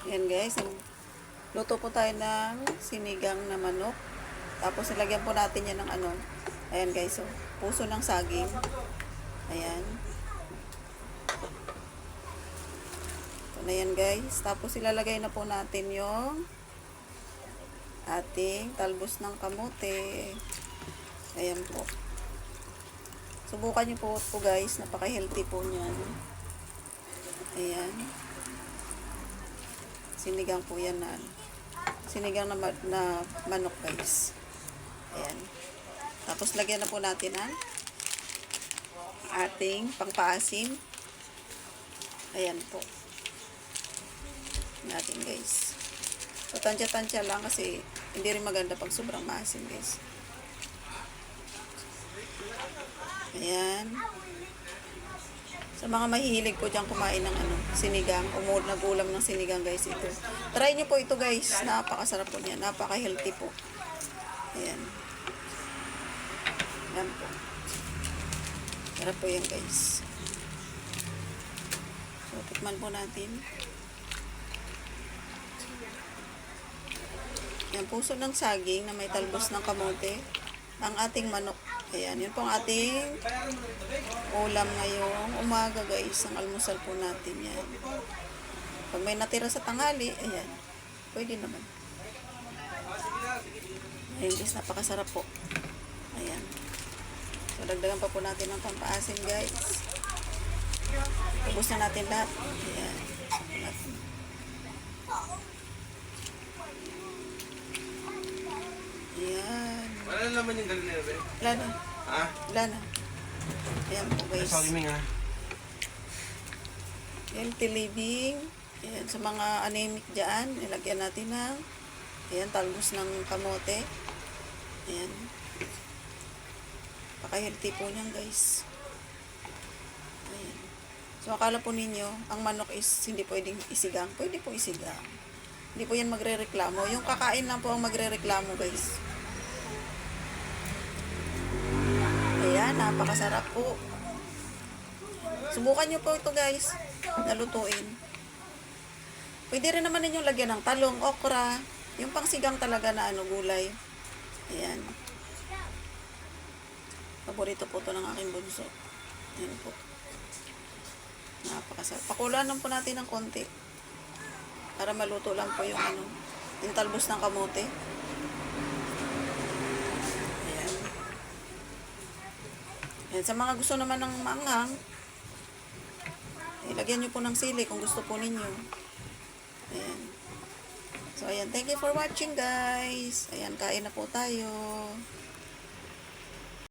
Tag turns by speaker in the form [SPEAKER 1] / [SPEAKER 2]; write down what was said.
[SPEAKER 1] Ayan guys, luto po tayo ng sinigang na manok. Tapos nilagyan po natin yan ng ano. Ayan guys, so, puso ng saging. Ayan. Ito na yan guys. Tapos ilalagay na po natin yung ating talbos ng kamote. Ayan po. Subukan nyo po guys. Napaka-healthy po niyan. Ayan. Sinigang po yan na sinigang na manok guys. Ayan. Tapos lagyan na po natin ang ating pangpaasim. Ayan po. Natin guys. So tansya-tansya lang kasi hindi rin maganda pag sobrang maasim guys. Ayan. Sa mga mahihilig po dyan kumain ng sinigang, nag-ulam ng sinigang guys ito. Try nyo po ito guys. Napakasarap po niya. Napaka-healthy po. Ayan. Ayan po. Sarap po yan guys. So, tikman po natin. Yan, puso ng saging na may talbos ng kamote. Ang ating manok. Ayan, yun po ang ating ulam ngayong umaga guys. Ang almusal po natin yan. Pag may natira sa tanghali, ayan, pwede naman. Ayan guys, napakasarap po. Ayan. So, dagdagan pa po natin ng pampaasim guys. Ubus na natin lahat. Ayan. Ayan.
[SPEAKER 2] Wala na naman yung galinero eh.
[SPEAKER 1] Wala na.
[SPEAKER 2] Ha?
[SPEAKER 1] Wala na. Ayan po guys.
[SPEAKER 2] Sorry, Ming ha.
[SPEAKER 1] Healthy living. Ayan, sa mga anemic dyan, nilagyan natin ng ayan, talbos ng kamote. Ayan. Paka-healthy po niyan guys. Ayan. So, akala po ninyo, ang manok is hindi pwedeng isigang. Pwede po isigang. Hindi po yan magre-reklamo. Yung kakain lang po ang magre-reklamo guys. Ayan, napakasarap po. Subukan nyo po ito guys. Nalutuin. Pwede rin naman ninyong lagyan ng talong, okra. Yung pangsigang talaga na gulay. Ayan. Paborito po ito ng aking bunso. Ayan po. Napakasarap. Pakulaan lang po natin ng konti. Para maluto lang po yung yung talbos ng kamote. Ayan. Ayan. Sa mga gusto naman ng maanghang, ilagyan nyo po ng sili kung gusto po ninyo. Ayan. So, ayan. Thank you for watching, guys. Ayan, kain na po tayo.